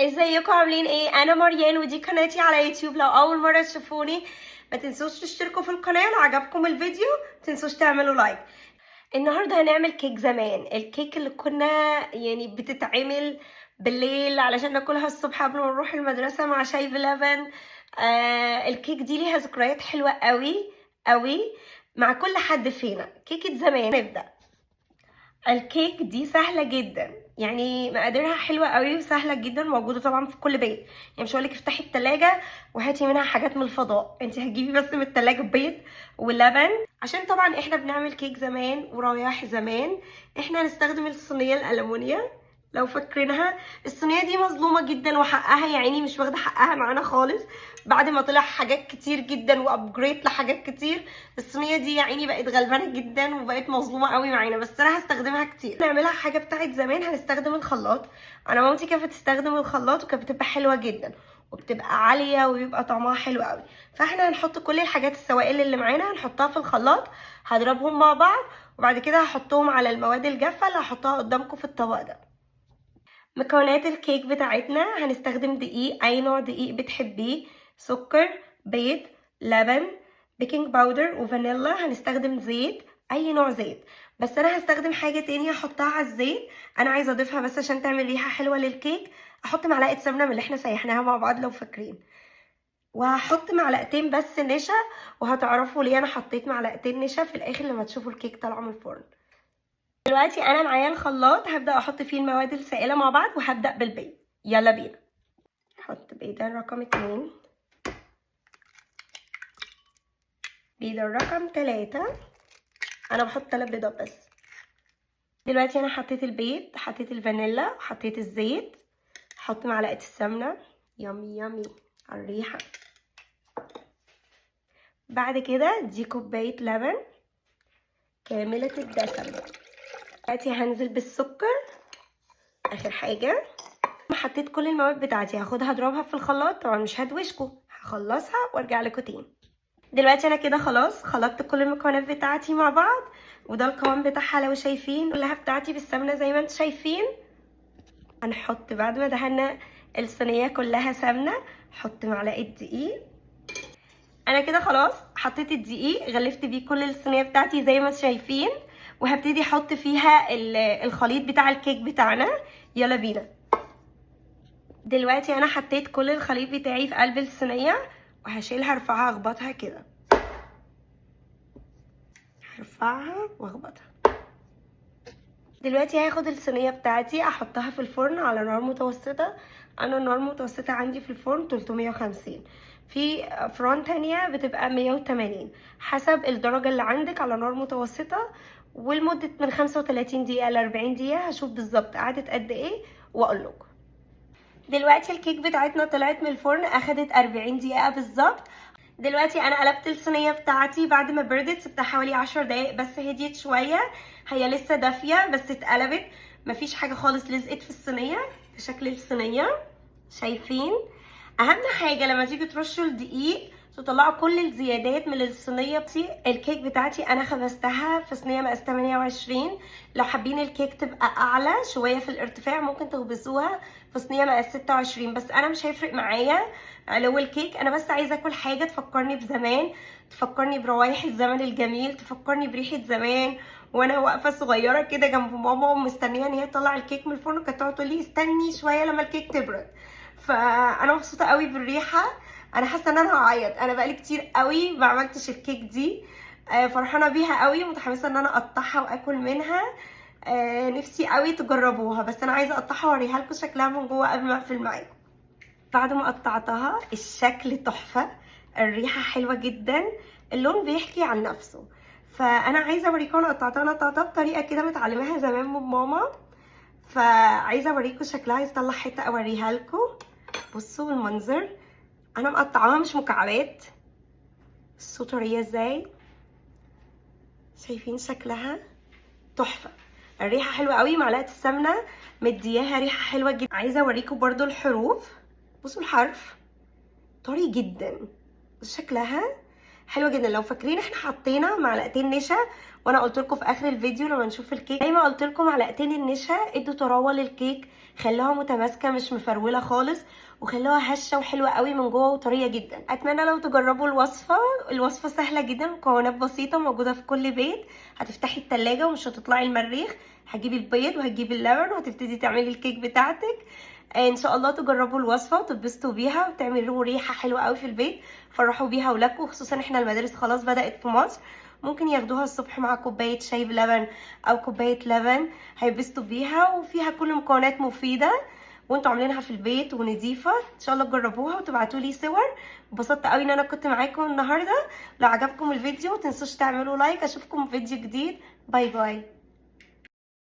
ازيكم عاملين ايه؟ انا مريان ودي قناتي على يوتيوب. لو اول مره تشوفوني ما تنسوش تشتركوا في القناه. لو عجبكم الفيديو ما تنسوش تعملوا لايك. النهارده هنعمل كيك زمان، الكيك اللي كنا بتتعمل بالليل علشان ناكلها الصبح قبل ما نروح المدرسه مع شاي بلبن. الكيك دي ليها ذكريات حلوه قوي قوي مع كل حد فينا. كيكه زمان. نبدا. الكيك دي سهلة جدا، يعني مقاديرها حلوة قوي وسهلة جدا، موجودة طبعا في كل بيت. يعني مش هقولك افتحي التلاجة وهاتي منها حاجات من الفضاء، انت هتجيبي بس من التلاجة بيض ولبن. عشان طبعا احنا بنعمل كيك زمان وروايح زمان. احنا هنستخدم الصينية الألمونيا، لو فاكرينها. الصينية دي مظلومة جدا وحقها يا عيني مش واخدة حقها معانا خالص. بعد ما طلع حاجات كتير جدا وابجريد لحاجات كتير، الصينيه دي يا عيني بقت غلبانه جدا وبقت مظلومه قوي معانا، بس انا هستخدمها كتير. نعملها حاجه بتاعت زمان، هنستخدم الخلاط. انا مامتي كانت بتستخدم الخلاط وكانت بتبقى حلوه جدا وبتبقى عاليه وبيبقى طعمها حلو قوي. فاحنا هنحط كل الحاجات السوائل اللي معانا هنحطها في الخلاط، هضربهم مع بعض وبعد كده هحطهم على المواد الجافه اللي هحطها قدامكم في الطبق ده. مكونات الكيك بتاعتنا: هنستخدم دقيق، اي نوع دقيق بتحبيه، سكر، بيض، لبن، بيكنج باودر وفانيلا. هنستخدم زيت، اي نوع زيت، بس انا هستخدم حاجه تانية احطها على الزيت. انا عايزه اضيفها بس عشان تعمل ريحه حلوه للكيك. احط معلقه سمنه من اللي احنا سيحناها مع بعض لو فاكرين، وهحط معلقتين بس نشا. وهتعرفوا ليه انا حطيت معلقتين نشا في الاخر لما تشوفوا الكيك طالعه من الفرن. دلوقتي انا معايا الخلاط، هبدأ احط فيه المواد السائلة مع بعض وهبدأ بالبيض. يلا بينا. احط بيضة رقم 2، بيضة رقم 3. انا بحط 3 بيضات بس. دلوقتي انا حطيت البيض، حطيت الفانيلا، حطيت الزيت، احط معلقة السمنة. يامي يامي على الريحة. بعد كده دي كوباية لبن كاملة الدسم. دلوقتي هنزل بالسكر اخر حاجة. حطيت كل المواد بتاعتي، هاخدها اضربها في الخلاط. طبعا مش هدوشكم، هخلصها وارجع لكم تاني. دلوقتي انا كده خلاص خلطت كل المكونات بتاعتي مع بعض، وده القوام بتاعها. لو شايفين كلها بتاعتي بالسمنه زي ما انتم شايفين. هنحط بعد ما دهنا الصينيه كلها سمنه، حط معلقه دقيق. انا كده خلاص حطيت الدقيق، غلفت بيه كل الصينيه بتاعتي زي ما شايفين، وهبتدي احط فيها الخليط بتاع الكيك بتاعنا. يلا بينا. دلوقتي انا حطيت كل الخليط بتاعي في قلب الصينيه، وهشيلها ارفعها اخبطها كده. هرفعها واخبطها. دلوقتي هاخد الصينيه بتاعتي احطها في الفرن على نار متوسطه. انا النار متوسطه عندي في الفرن 350. في فرن تانية بتبقى 180، حسب الدرجه اللي عندك على نار متوسطه. ولمده من 35 دقيقه ل 40 دقيقه، هشوف بالظبط قعدت قد ايه واقول لكم. دلوقتي الكيك بتاعتنا طلعت من الفرن، اخدت 40 دقيقة بالظبط. دلوقتي انا قلبت الصينية بتاعتي بعد ما بردت، سبتها حوالي 10 دقايق بس هديت شوية. هي لسه دافية بس اتقلبت، مفيش حاجة خالص لزقت في الصينية. في شكل الصينية شايفين. اهم حاجة لما تيجي ترشوا الدقيق تطلعوا كل الزيادات من الصينيه. الكيك بتاعتي انا خبزتها في صينيه مقاس 28. لو حابين الكيك تبقى اعلى شويه في الارتفاع ممكن تخبزوها في صينيه مقاس 26، بس انا مش هيفرق معايا علو الكيك. انا بس عايزه اكل حاجه تفكرني بزمان، تفكرني بروايح الزمن الجميل، تفكرني بريحه زمان وانا واقفه صغيره كده جنب ماما ومستنيه ان هي تطلع الكيك من الفرن. كانت تقعد تقول لي استني شويه لما الكيك تبرد. فانا مبسوطه قوي بالريحه. انا حاسه ان انا هعيط، انا بقالي كتير قوي ما عملتش الكيك دي. فرحانه بيها قوي، متحمسه ان انا اقطعها واكل منها. نفسي قوي تجربوها، بس انا عايزه اقطعها واوريها لكم شكلها من جوه قبل ما اقفل معاكم. بعد ما قطعتها الشكل تحفه، الريحه حلوه جدا، اللون بيحكي عن نفسه. فانا عايزه اوريكم انا قطعتها بطريقه كده متعلماها زمان من ماما. فعايزه اوريكم شكلها، عايزه اطلع حته اوريها لكم. بصوا المنظر، انا مقطعاها مش مكعبات. بصوا طريه ازاي، شايفين شكلها تحفه. الريحه حلوه قوي، معلقه السمنه مدياها ريحه حلوه جدا. عايزه اوريكم برضو الحروف. بصوا الحرف طري جدا، شكلها حلوه جدا. لو فاكرين احنا حطينا معلقتين نشا، وانا قلت لكم في اخر الفيديو لما نشوف الكيك زي ما قلت لكم معلقتين النشا ادوا طراوه للكيك، خلوها متماسكه مش مفروله خالص، وخلوها هشه وحلوه قوي من جوه وطريه جدا. اتمنى لو تجربوا الوصفه سهله جدا، مكونات بسيطه موجوده في كل بيت. هتفتحي التلاجة ومش هتطلعي المريخ، هتجيبي البيض وهتجيبي اللبن وهتبتدي تعملي الكيك بتاعتك. ان شاء الله تجربوا الوصفه وتتبسطوا بيها وتعملوا ريحه حلوه قوي في البيت، فرحوا بيها ولادكم. خصوصا احنا المدارس خلاص بدات في مصر، ممكن ياخدوها الصبح مع كوبايه شاي بلبن او كوبايه لبن، هيتبسطوا بيها. وفيها كل مكونات مفيده وانتوا عاملينها في البيت ونضيفه. ان شاء الله تجربوها وتبعتوا لي صور. اتبسطت قوي ان انا كنت معاكم النهارده. لو عجبكم الفيديو متنسوش تعملوا لايك. اشوفكم في فيديو جديد. باي باي.